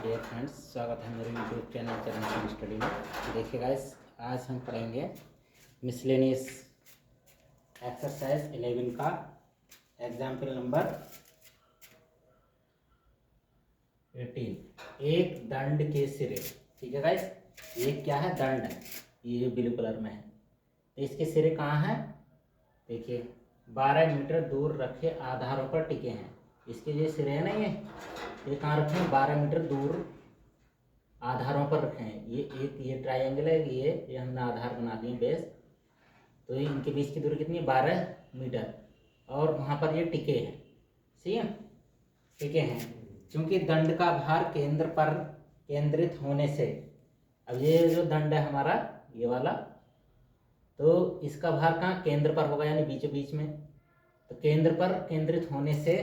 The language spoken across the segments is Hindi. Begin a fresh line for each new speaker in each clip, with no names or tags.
डियर फ्रेंड्स, स्वागत है मेरे यूट्यूब चैनल चरण स्टडी में। देखिए गाइस, आज हम पढ़ेंगे मिसलेनियस एक्सरसाइज 11 का एग्जाम्पल नंबर 18। एक दंड के सिरे। ठीक है गाइस, ये क्या है? दंड है, ये ब्लू कलर में है। तो इसके सिरे कहाँ हैं? देखिए 12 मीटर दूर रखे आधारों पर टिके हैं। इसके जो सिरे हैं ना, ये कहाँ रखे हैं? 12 मीटर दूर आधारों पर रखे हैं। ये ट्रायंगल है, ये हमने आधार बना दिए बेस। तो इनके बीच की दूरी कितनी है? 12 मीटर। और वहाँ पर ये टिके हैं। सही है, टिके हैं। क्योंकि दंड का भार केंद्र पर केंद्रित होने से, अब ये जो दंड है हमारा ये वाला, तो इसका भार कहाँ? केंद्र पर होगा, यानी बीचों बीच में। तो केंद्र पर केंद्रित होने से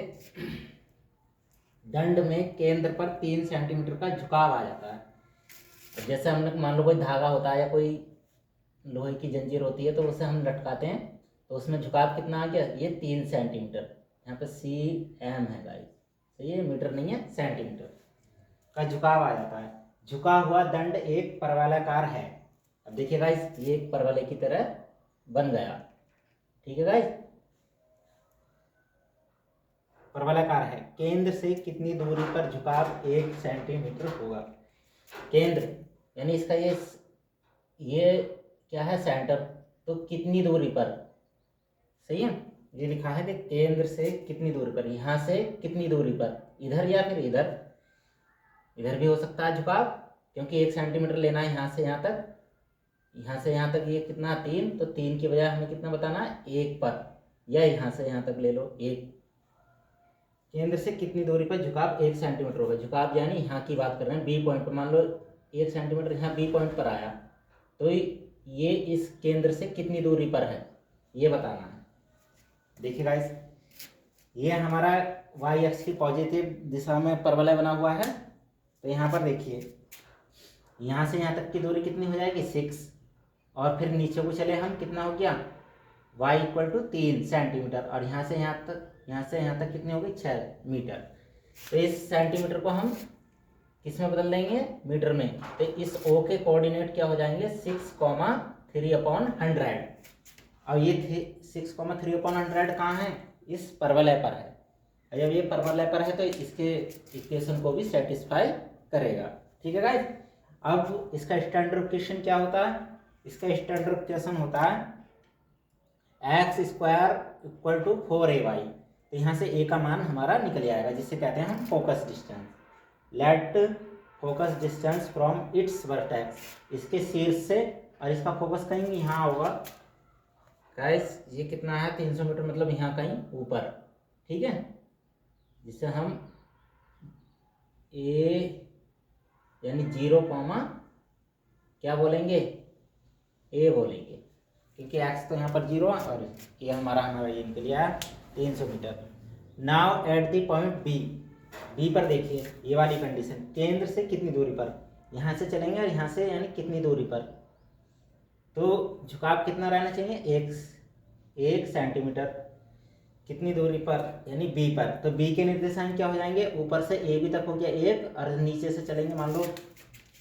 दंड में केंद्र पर 3 सेंटीमीटर का झुकाव आ जाता है। जैसे हमने मान लो कोई धागा होता है या कोई लोहे की जंजीर होती है, तो उसे हम लटकाते हैं, तो उसमें झुकाव कितना आ गया? ये 3 सेंटीमीटर। यहाँ पे cm है गाइस, सही है, मीटर नहीं है, सेंटीमीटर का झुकाव आ जाता है। झुका हुआ दंड एक परवलयाकार है। अब देखिए गाइस, ये एक परवलय की तरह बन गया। ठीक है गाइस, परवलयाकार है। केंद्र से कितनी दूरी पर झुकाव 1 सेंटीमीटर होगा? केंद्र यानी इसका ये क्या है? सेंटर। तो कितनी दूरी पर? सही है, ये लिखा है कि केंद्र से कितनी दूरी पर, यहाँ से कितनी दूरी पर, इधर या फिर इधर। इधर भी हो सकता है झुकाव, क्योंकि 1 सेंटीमीटर लेना है यहाँ से यहाँ तक। यहाँ से यहाँ तक ये कितना? 3। तो 3 की बजाय हमें कितना बताना है? 1 पर। या यहाँ से यहाँ तक ले लो 1। केंद्र से कितनी दूरी पर झुकाव 1 सेंटीमीटर होगा? झुकाव यानी यहाँ की बात कर रहे हैं, बी पॉइंट पर। मान लो 1 सेंटीमीटर यहाँ बी पॉइंट पर आया, तो ये इस केंद्र से कितनी दूरी पर है, ये बताना है। देखिए गाइस, ये हमारा वाई अक्ष की पॉजिटिव दिशा में परवलय बना हुआ है। तो यहाँ पर देखिए, यहाँ से यहाँ तक की दूरी कितनी हो जाएगी? 6। और फिर नीचे को चले हम, कितना हो गया? y = 3 centimetre. और यहाँ से यहाँ तक कितनी होगी? 6 मीटर। तो इस सेंटीमीटर को हम किस में बदल देंगे? मीटर में। तो इस O के कोऑर्डिनेट क्या हो जाएंगे? 6,3/100। और ये 6,3/100 कहाँ है? इस परवलय पर है। जब ये परवलय पर है तो इसके इक्वेशन को भी सेटिस्फाई करेगा। ठीक है गाइस, अब इसका स्टैंडर्ड इक्वेशन क्या होता है? इसका स्टैंडर्ड इक्वेशन होता है x² = 4ay। तो यहाँ से a का मान हमारा निकल जाएगा, जिसे कहते हैं हम focus distance. Let focus distance from its vertex, इसके शीर्ष से, और इसका फोकस कहीं यहाँ होगा गाइस। ये कितना है? 300 मीटर, मतलब यहाँ कहीं ऊपर। ठीक है, जिसे हम a यानी 0, क्या बोलेंगे? a बोलेंगे, क्योंकि x तो यहाँ पर 0 है और ये हमारा ये निकल गया 300 metre. Now at the point B पर देखिए, ये वाली कंडीशन, केंद्र से कितनी दूरी पर, यहाँ से चलेंगे और यहाँ से यानी कितनी दूरी पर, तो झुकाव कितना रहना चाहिए? 1 सेंटीमीटर। कितनी दूरी पर? यानी बी पर। तो बी के निर्देशांक क्या हो जाएंगे? ऊपर से ए बी तक हो गया 1, और नीचे से चलेंगे, मान लो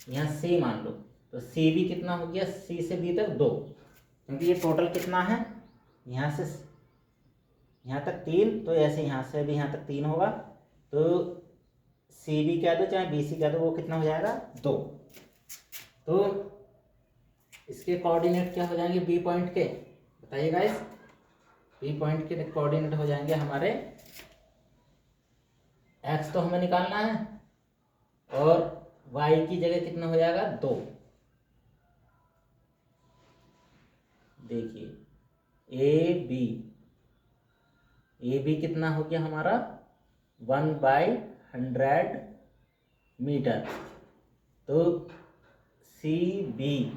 यहाँ सी मान लो, तो सी बी कितना हो गया? सी से बी तक 2, क्योंकि ये टोटल कितना है? यहाँ से यहाँ तक 3, तो ऐसे यहाँ से भी यहाँ तक 3 होगा। तो सी बी कह दो चाहे बी सी कह दो, वो कितना हो जाएगा? 2। तो इसके कोऑर्डिनेट क्या हो जाएंगे बी पॉइंट के? बताइए गाइस, बी पॉइंट के कोऑर्डिनेट हो जाएंगे हमारे, एक्स तो हमें निकालना है, और वाई की जगह कितना हो जाएगा? 2। देखिए ए बी कितना हो गया हमारा? 1/100 मीटर। तो सी बी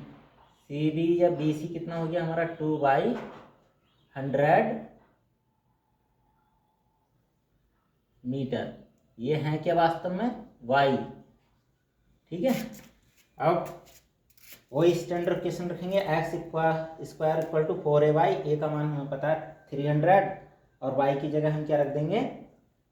या बी सी कितना हो गया हमारा? 2/100 मीटर। ये है क्या वास्तव में? वाई। ठीक है, अब वही स्टैंडर्ड इक्वेशन रखेंगे, x² = 4ay। a का मान हमें पता है 300, और y की जगह हम क्या रख देंगे?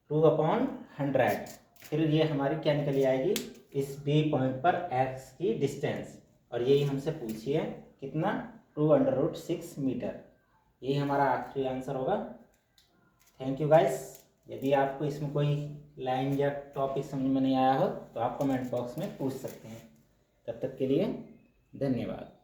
2/100। फिर ये हमारी क्या निकल आएगी? इस बी पॉइंट पर एक्स की डिस्टेंस, और यही हमसे पूछी है कितना, 2√6 मीटर। यही हमारा आखिरी आंसर होगा। Thank you guys. यदि आपको इसमें कोई लाइन या टॉपिक समझ में नहीं आया हो तो आप कमेंट बॉक्स में पूछ सकते हैं। तब तक के लिए धन्यवाद।